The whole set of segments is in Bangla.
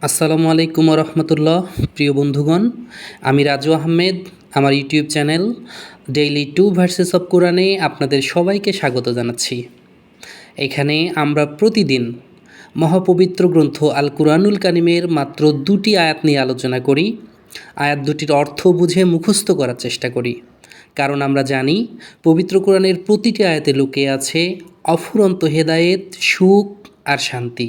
আসসালামু আলাইকুম রহমতুল্লাহ। প্রিয় বন্ধুগণ, আমি রাজু আহমেদ। আমার YouTube channel daily 2 versus of কোরআনে আপনাদের সবাইকে স্বাগত জানাচ্ছি। এখানে আমরা প্রতিদিন মহাপবিত্র গ্রন্থ আল কুরআনুল কারিমের মাত্র 2টি আয়াত নিয়ে আলোচনা করি। আয়াত দুটির অর্থ বুঝে মুখস্থ করার চেষ্টা করি, কারণ আমরা জানি পবিত্র কোরআনের প্রতিটি আয়াতে লুকিয়ে আছে অফুরন্ত হেদায়েত, সুখ আর শান্তি।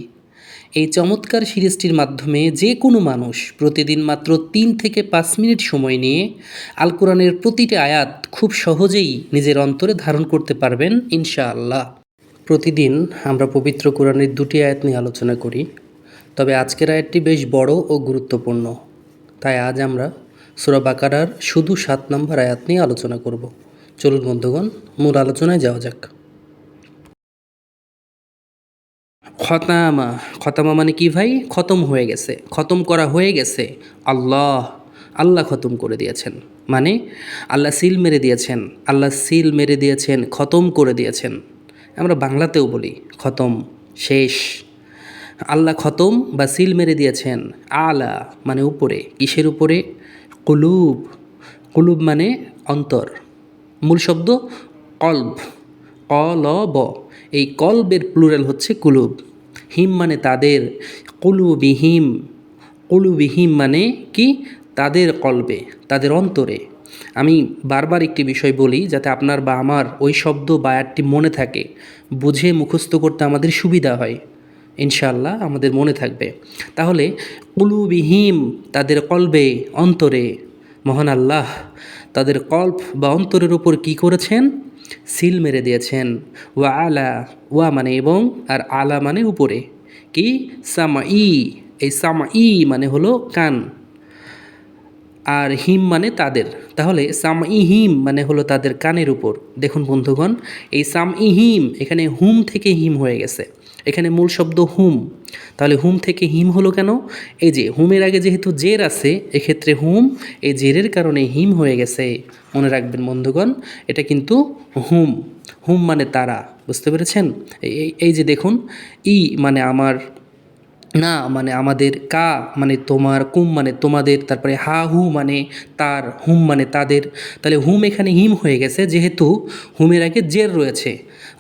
এই চমৎকার সিরিজটির মাধ্যমে যে কোনো মানুষ প্রতিদিন মাত্র 3 থেকে 5 মিনিট সময় নিয়ে আল কোরআনের প্রতিটি আয়াত খুব সহজেই নিজের অন্তরে ধারণ করতে পারবেন ইনশাআল্লাহ। প্রতিদিন আমরা পবিত্র কোরআনের 2টি আয়াত নিয়ে আলোচনা করি, তবে আজকের আয়াতটি বেশ বড় ও গুরুত্বপূর্ণ। তাই আজ আমরা সূরা বাকারার শুধু 7 নম্বর আয়াত নিয়ে আলোচনা করব। চলুন বন্ধুগণ, মূল আলোচনায় যাওয়া যাক। খতামা, খতামা মানে কি ভাই? খতম হয়ে গেছে, খতম করা হয়ে গেছে। আল্লাহ খতম করে দিয়েছেন, মানে আল্লাহ সিল মেরে দিয়েছেন। আল্লাহ সিল মেরে দিয়েছেন, খতম করে দিয়েছেন। আমরা বাংলাতেও বলি খতম, শেষ। আল্লাহ খতম বা সিল মেরে দিয়েছেন। আলা মানে উপরে, কিসের উপরে? কুলুব। কুলুব মানে অন্তর। মূল শব্দ কলব, কলব। এই কলবের প্লুরাল হচ্ছে কুলুব। হিম মানে তাদের, কুলুবিহিম। কুলুবিহিম মানে কি? তাদের কলবে, তাদের অন্তরে। আমি বারবার একটি বিষয় বলি যাতে আপনার বা আমার ওই শব্দ বা আয়াতটি মনে থাকে, বুঝে মুখস্থ করতে আমাদের সুবিধা হয়। ইনশাআল্লাহ আমাদের মনে থাকবে। তাহলে কুলুবিহিম, তাদের কলবে, অন্তরে মহান আল্লাহ তাদের কল্প বা অন্তরের উপর কি করেছেন? সিল মেরে দিয়েছেন। ওয়া আলা, ওয়া মানে এবং, আর আলা মানে উপরে। কি? সামাই। এই সামাই মানে হলো কান, আর হিম মানে তাদের। তাহলে সামইহিম মানে হলো তাদের কানের উপর। দেখুন বন্ধুগণ, এই সামইহিম এখানে হুম থেকে হিম হয়ে গেছে। এখানে মূল শব্দ হুম, তাহলে হুম থেকে হিম হলো কেন? এই যে হুমের আগে যেহেতু জের আছে, এক্ষেত্রে হুম, এই জেরের কারণে হিম হয়ে গেছে। মনে রাখবেন বন্ধুগণ, এটা কিন্তু হুম। হুম মানে তারা, বুঝতে পেরেছেন? এই যে দেখুন, ই মানে আমার, না মানে আমাদের, কা মানে তোমার, কুম মানে তোমাদের, তারপরে হা হু মানে তার, হুম মানে তাদের। তাহলে হুম এখানে হিম হয়ে গেছে যেহেতু হুমের আগে জের রয়েছে।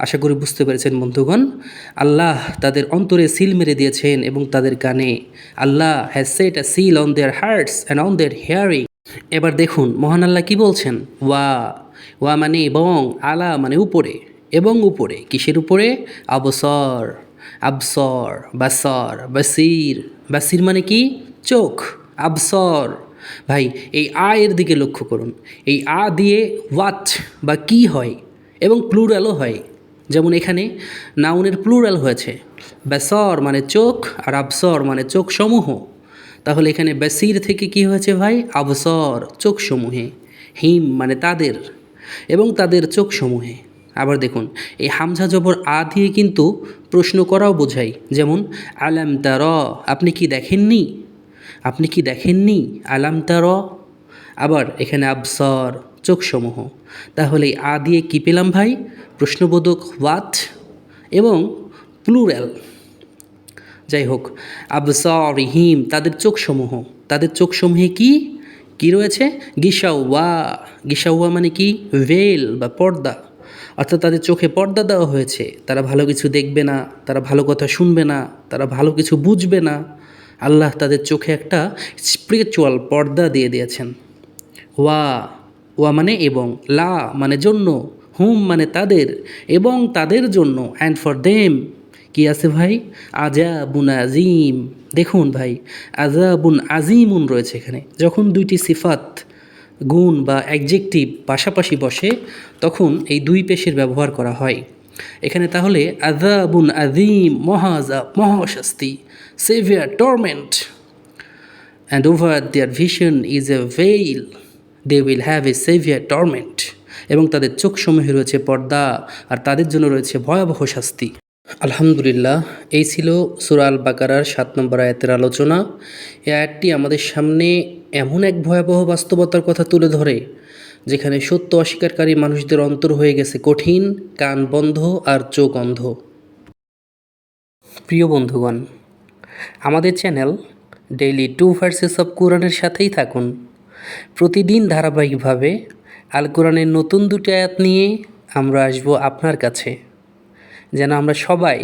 আশা করি বুঝতে পেরেছেন বন্ধুগণ। আল্লাহ তাদের অন্তরে সিল মেরে দিয়েছেন এবং তাদের কানে। Allah has set a seal on their hearts and on their hearing. এবার দেখুন মহান আল্লাহ কি বলছেন? ওয়া, ওয়া মানে এবং, আলা মানে উপরে, এবং উপরে কিসের উপরে? আবসর, আবসর, বাসর, বাসির। বাসির মানে কি? চোখ। আবসর। ভাই এই আ এর দিকে লক্ষ্য করুন। এই আ দিয়ে ওয়াচ বা কি হয়, এবং প্লুরালও হয়। যেমন এখানে নাউনের প্লুরাল হয়েছে। বাসর মানে চোখ, আর আবসর মানে চোখ সমূহ। তাহলে এখানে বাসির থেকে কি হয়েছে ভাই? আবসর, চোখ সমূহে। হিম মানে তাদের, এবং তাদের চোখ সমূহে। আবার দেখুন, এই হামজা জবর আ দিয়ে কিন্তু প্রশ্ন করাও বোঝায়। যেমন আলাম তার, আপনি কি দেখেননি? আপনি কি দেখেননি? আলাম তার। আবার এখানে আবসর, চোখসমূহ। তাহলে এই আ দিয়ে কী পেলাম ভাই? প্রশ্নবোধক হোয়াট এবং প্লুরাল। যাই হোক, আবসারিহিম তাদের চোখসমূহ। তাদের চোখসমূহে কি কি রয়েছে? গিসাওয়া। গিসাওয়া মানে কি? ভেল বা পর্দা। অর্থাৎ তাদের চোখে পর্দা দেওয়া হয়েছে। তারা ভালো কিছু দেখবে না, তারা ভালো কথা শুনবে না, তারা ভালো কিছু বুঝবে না। আল্লাহ তাদের চোখে একটা স্পিরিচুয়াল পর্দা দিয়ে দিয়েছেন। ওয়া, ওয়া মানে এবং, লা মানে জন্য, হুম মানে তাদের, এবং তাদের জন্য, অ্যান্ড ফর দেম কি আছে ভাই? আজাবুন আজিম। দেখুন ভাই, আজাবুন আজিমুন রয়েছে এখানে। যখন দুইটি সিফাত, গুণ বা অ্যাডজেক্টিভ পাশাপাশি বসে, তখন এই দুই পেশের ব্যবহার করা হয় এখানে। তাহলে আজাবুন আজিম, মহাজাব, মহাশাস্তি, severe, torment, and over their vision is a veil, they will have a severe torment। এবং তাদের চোখসমূহে রয়েছে পর্দা, আর তাদের জন্য রয়েছে ভয়াবহ শাস্তি। আলহামদুলিল্লাহ, এই ছিল সূরা আল বাকারার 7 নম্বর আয়াতের আলোচনা। এই আয়াতটি আমাদের সামনে এমন এক ভয়াবহ বাস্তবতার কথা তুলে ধরে, যেখানে সত্য অস্বীকারী মানুষদের অন্তর হয়ে গেছে কঠিন, কান বন্ধ আর চোখ অন্ধ। প্রিয় বন্ধুগণ, আমাদের চ্যানেল ডেইলি 2 ভার্সেস অফ কোরআনের সাথেই থাকুন। প্রতিদিন ধারাবাহিকভাবে আল কোরআনের নতুন 2টি আয়াত নিয়ে আমরা আসব আপনার কাছে, যেন আমরা সবাই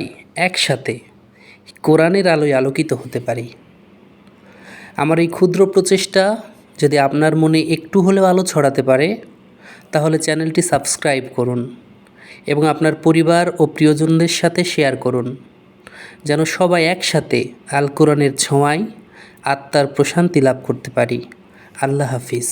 একসাথে কোরআনের আলোয় আলোকিত হতে পারি। আমার এই ক্ষুদ্র প্রচেষ্টা যদি আপনার মনে একটু হলেও আলো ছড়াতে পারে, তাহলে চ্যানেলটি সাবস্ক্রাইব করুন এবং আপনার পরিবার ও প্রিয়জনদের সাথে শেয়ার করুন, যেন সবাই একসাথে আল কোরআনের ছোঁয়ায় আত্মার প্রশান্তি লাভ করতে পারি। আল্লাহ হাফিজ।